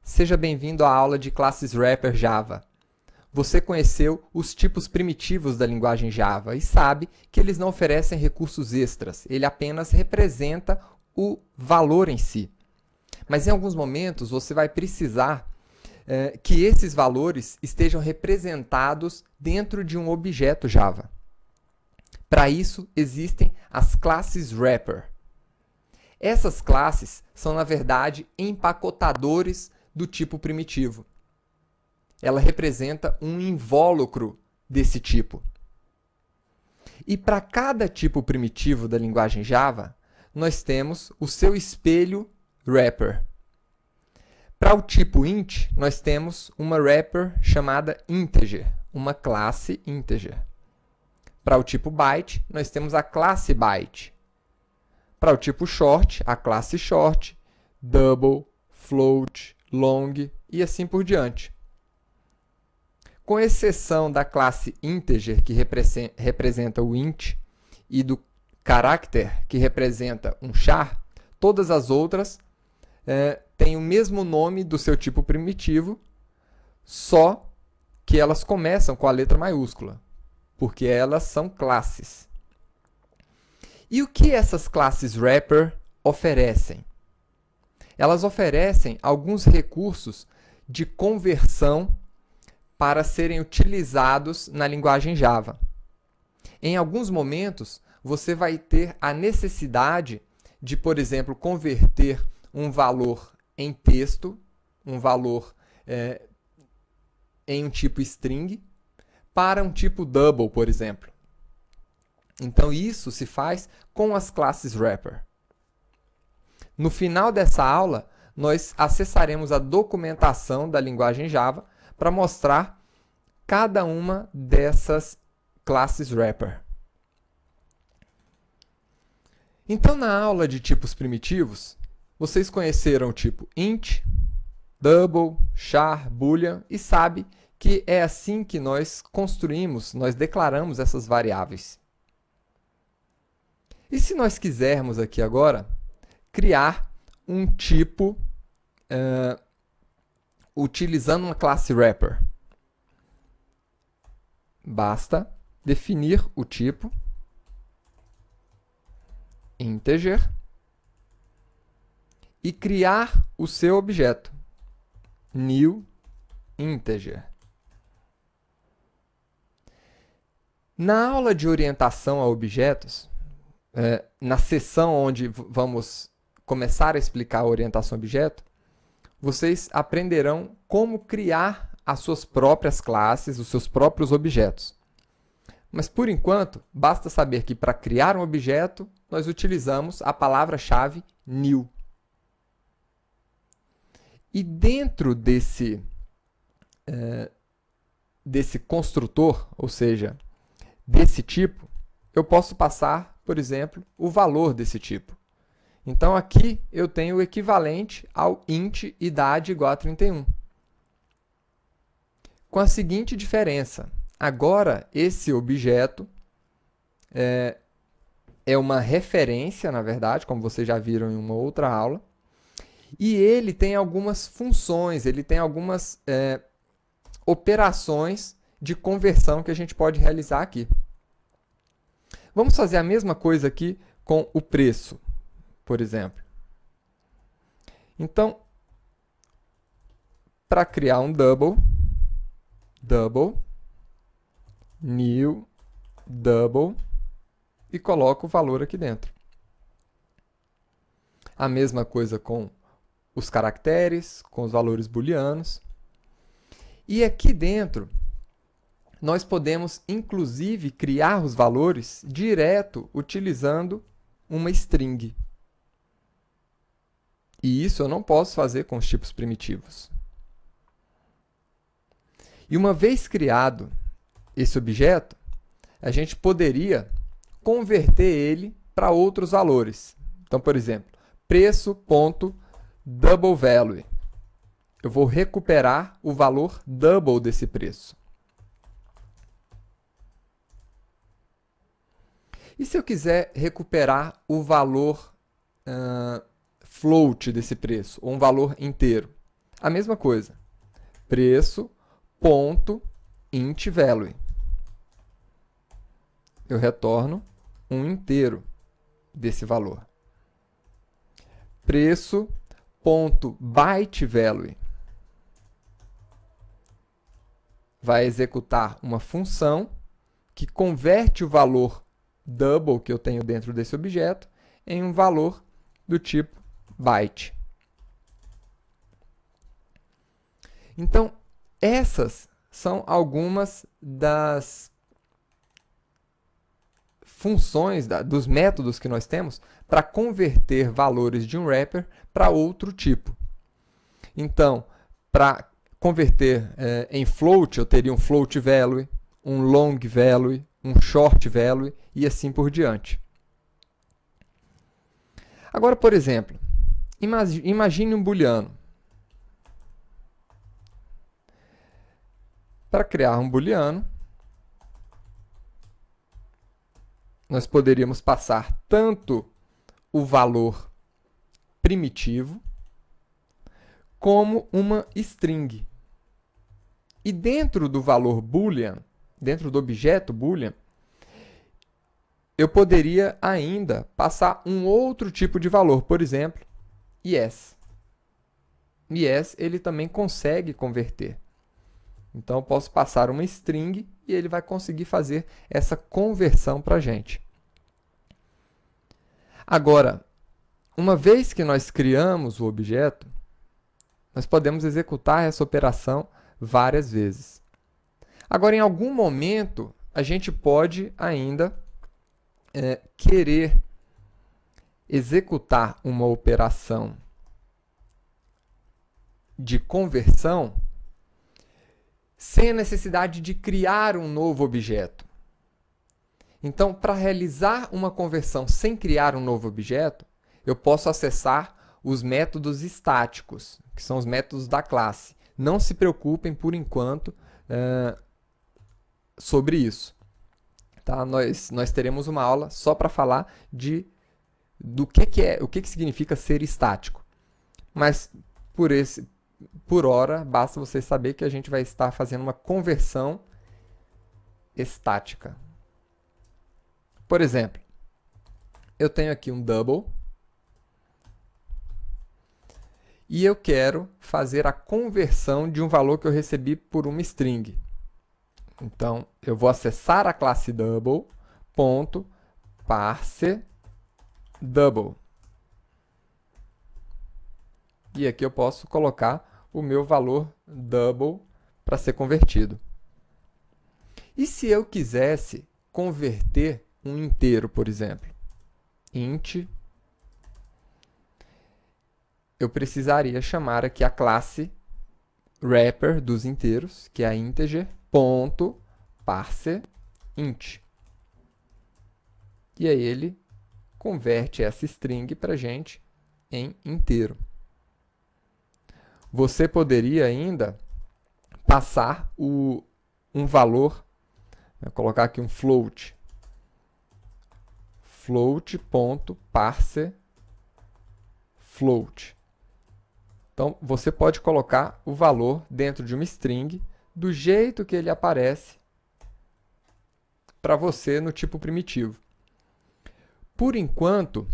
Seja bem-vindo à aula de classes Wrapper Java. Você conheceu os tipos primitivos da linguagem Java e sabe que eles não oferecem recursos extras, ele apenas representa o valor em si. Mas em alguns momentos você vai precisar que esses valores estejam representados dentro de um objeto Java. Para isso, existem as classes Wrapper. Essas classes são, na verdade, empacotadores do tipo primitivo. Ela representa um invólucro desse tipo. E para cada tipo primitivo da linguagem Java, nós temos o seu espelho wrapper. Para o tipo int, nós temos uma wrapper chamada integer, uma classe integer. Para o tipo byte, nós temos a classe byte. Para o tipo short, a classe short, double, float, long e assim por diante. Com exceção da classe integer, que representa o int, e do character, que representa um char, todas as outras têm o mesmo nome do seu tipo primitivo, só que elas começam com a letra maiúscula, porque elas são classes. E o que essas classes wrapper oferecem? Elas oferecem alguns recursos de conversão para serem utilizados na linguagem Java. Em alguns momentos, você vai ter a necessidade de, por exemplo, converter um valor em texto, um valor em um tipo string, para um tipo double, por exemplo. Então, isso se faz com as classes wrapper. No final dessa aula, nós acessaremos a documentação da linguagem Java para mostrar cada uma dessas classes wrapper. Então, na aula de tipos primitivos, vocês conheceram o tipo int, double, char, boolean e sabe que é assim que nós construímos, nós declaramos essas variáveis. E se nós quisermos aqui agora criar um tipo utilizando uma classe wrapper? Basta definir o tipo integer e criar o seu objeto new integer. Na aula de orientação a objetos, na seção onde vamos começar a explicar a orientação a objeto, vocês aprenderão como criar as suas próprias classes, os seus próprios objetos. Mas, por enquanto, basta saber que para criar um objeto, nós utilizamos a palavra-chave new. E dentro desse construtor, ou seja, desse tipo, eu posso passar, por exemplo, o valor desse tipo. Então, aqui eu tenho o equivalente ao int idade igual a 31. Com a seguinte diferença. Agora, esse objeto é uma referência, na verdade, como vocês já viram em uma outra aula. E ele tem algumas funções, ele tem algumas operações de conversão que a gente pode realizar aqui. Vamos fazer a mesma coisa aqui com o preço, por exemplo. Então, para criar um double, new double, e coloco o valor aqui dentro. A mesma coisa com os caracteres, com os valores booleanos. E aqui dentro, nós podemos, inclusive, criar os valores direto utilizando uma string. E isso eu não posso fazer com os tipos primitivos. E uma vez criado esse objeto, a gente poderia converter ele para outros valores. Então, por exemplo, preço.doubleValue. Eu vou recuperar o valor double desse preço. E se eu quiser recuperar o valor float desse preço, ou um valor inteiro? a mesma coisa. Preço, ponto, int value. Eu retorno um inteiro desse valor. Preço, ponto, byte value. Vai executar uma função que converte o valor double que eu tenho dentro desse objeto em um valor do tipo byte. Então, essas são algumas das funções, dos métodos que nós temos para converter valores de um wrapper para outro tipo. Então, para converter em float, eu teria um float value, um long value, um short value e assim por diante. Agora, por exemplo, imagine um booleano. Para criar um booleano, nós poderíamos passar tanto o valor primitivo como uma string. E dentro do valor boolean, dentro do objeto boolean, eu poderia ainda passar um outro tipo de valor, por exemplo, yes. Yes, ele também consegue converter. Então, eu posso passar uma string e ele vai conseguir fazer essa conversão para a gente. Agora, uma vez que nós criamos o objeto, nós podemos executar essa operação várias vezes. Agora, em algum momento, a gente pode ainda querer executar uma operação de conversão sem a necessidade de criar um novo objeto. Então, para realizar uma conversão sem criar um novo objeto, eu posso acessar os métodos estáticos, que são os métodos da classe. Não se preocupem, por enquanto, sobre isso. Tá? Nós teremos uma aula só para falar o que significa ser estático. Mas, por hora, basta você saber que a gente vai estar fazendo uma conversão estática. Por exemplo, eu tenho aqui um double e eu quero fazer a conversão de um valor que eu recebi por uma string. Então, eu vou acessar a classe double, ponto, parse double. E aqui eu posso colocar o meu valor double para ser convertido. E se eu quisesse converter um inteiro, por exemplo, int, eu precisaria chamar aqui a classe wrapper dos inteiros, que é a integer, ponto, parse int. E aí ele converte essa string para a gente em inteiro. Você poderia ainda passar um valor, vou colocar aqui um float, float.parse float. Então, você pode colocar o valor dentro de uma string do jeito que ele aparece para você no tipo primitivo. Por enquanto,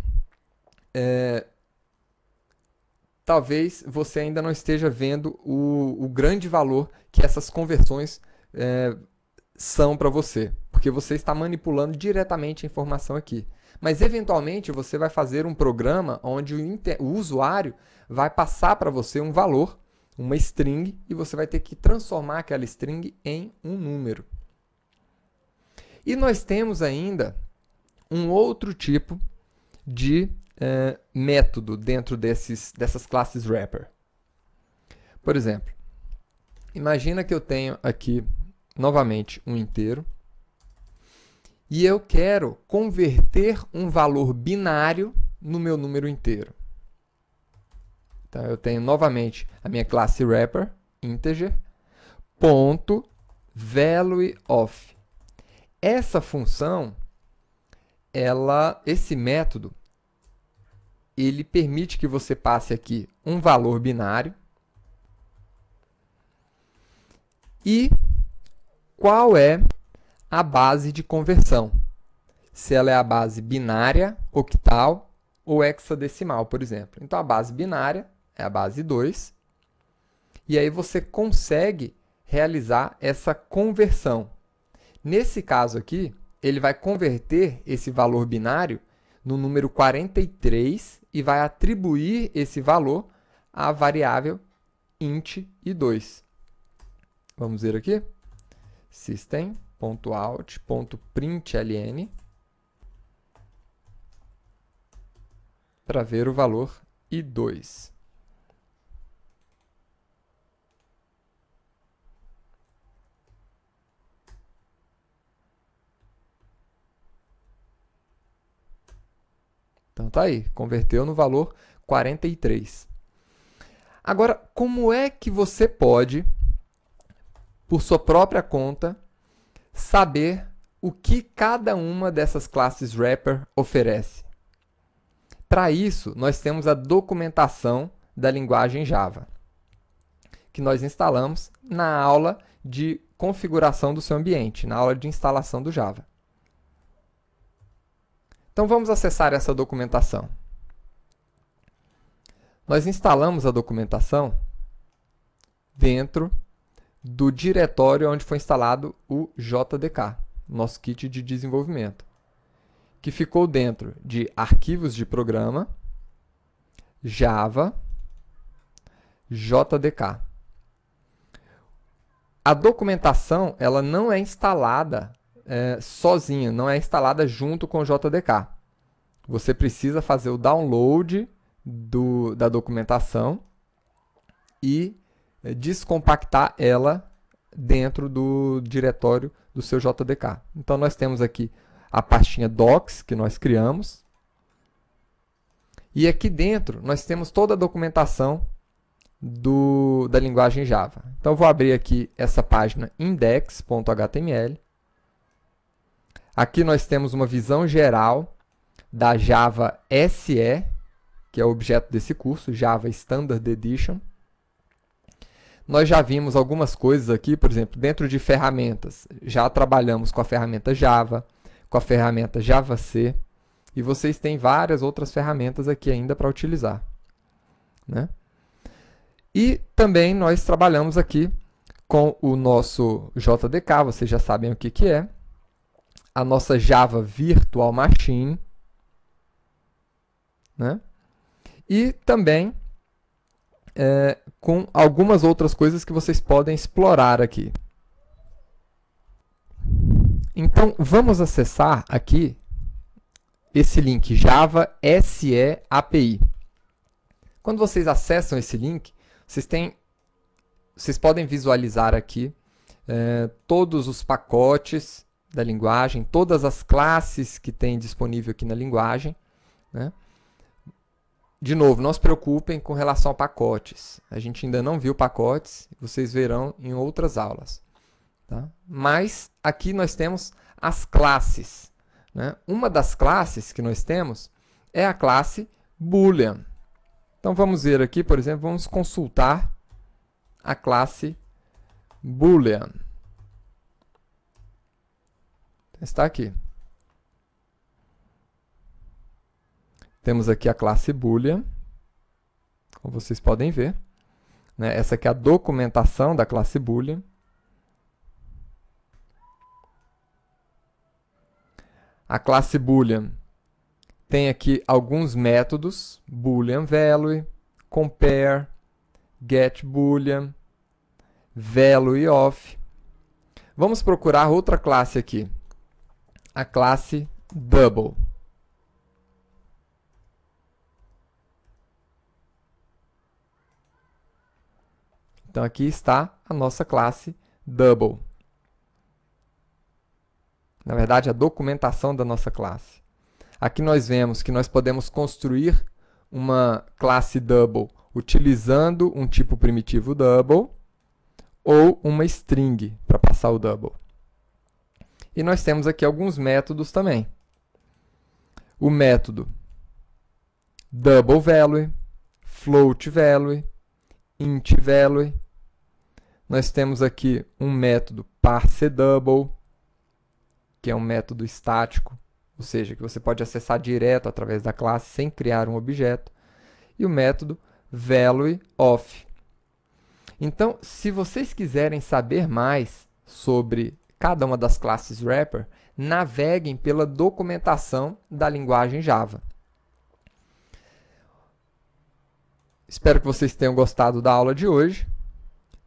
talvez você ainda não esteja vendo o grande valor que essas conversões são para você, porque você está manipulando diretamente a informação aqui. Mas, eventualmente, você vai fazer um programa onde o usuário vai passar para você um valor, uma string, e você vai ter que transformar aquela string em um número. E nós temos ainda um outro tipo de método dentro dessas classes wrapper. Por exemplo, imagina que eu tenho aqui, novamente, um inteiro, e eu quero converter um valor binário no meu número inteiro. Então, eu tenho novamente a minha classe wrapper, integer, ponto, value of. Essa função, esse método, ele permite que você passe aqui um valor binário E qual é a base de conversão? Se ela é a base binária, octal ou hexadecimal, por exemplo. Então, a base binária é a base 2. E aí você consegue realizar essa conversão. Nesse caso aqui, ele vai converter esse valor binário no número 43 e vai atribuir esse valor à variável int e 2. Vamos ver aqui. System.out.println para ver o valor i2. Então, tá aí, converteu no valor 43. Agora, como é que você pode, por sua própria conta, saber o que cada uma dessas classes wrapper oferece? Para isso, nós temos a documentação da linguagem Java, que nós instalamos na aula de configuração do seu ambiente, na aula de instalação do Java. Então, vamos acessar essa documentação. Nós instalamos a documentação dentro do diretório onde foi instalado o JDK, nosso kit de desenvolvimento, que ficou dentro de arquivos de programa, Java, JDK. A documentação ela não é instalada sozinha, não é instalada junto com o JDK. Você precisa fazer o download da documentação e descompactar ela dentro do diretório do seu JDK. Então, nós temos aqui a pastinha docs que nós criamos. E aqui dentro, nós temos toda a documentação da linguagem Java. Então, eu vou abrir aqui essa página index.html. Aqui nós temos uma visão geral da Java SE, que é o objeto desse curso, Java Standard Edition. Nós já vimos algumas coisas aqui, por exemplo, dentro de ferramentas. Já trabalhamos com a ferramenta Java, com a ferramenta JavaC, e vocês têm várias outras ferramentas aqui ainda para utilizar, né? E também nós trabalhamos aqui com o nosso JDK, vocês já sabem o que é. A nossa Java Virtual Machine, né? E também com algumas outras coisas que vocês podem explorar aqui. Então, vamos acessar aqui esse link, Java SE API. Quando vocês acessam esse link, vocês podem visualizar aqui todos os pacotes da linguagem, todas as classes que tem disponível aqui na linguagem, né? De novo, não se preocupem com relação a pacotes. A gente ainda não viu pacotes, vocês verão em outras aulas, tá? Mas aqui nós temos as classes, né? Uma das classes que nós temos é a classe Boolean. Então vamos ver aqui, por exemplo, vamos consultar a classe Boolean. Está aqui. Temos aqui a classe Boolean, como vocês podem ver, né? Essa aqui é a documentação da classe Boolean. A classe Boolean tem aqui alguns métodos, Boolean Value, Compare, GetBoolean, Value of. Vamos procurar outra classe aqui, a classe Double. Então, aqui está a nossa classe Double. Na verdade, a documentação da nossa classe. Aqui nós vemos que nós podemos construir uma classe Double utilizando um tipo primitivo Double ou uma string para passar o Double. E nós temos aqui alguns métodos também. O método Double Value, Float Value, Int Value. Nós temos aqui um método parseDouble, que é um método estático, ou seja, que você pode acessar direto através da classe sem criar um objeto, e o método valueOf. Então, se vocês quiserem saber mais sobre cada uma das classes wrapper, naveguem pela documentação da linguagem Java. Espero que vocês tenham gostado da aula de hoje.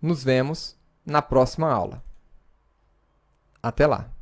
Nos vemos na próxima aula. Até lá!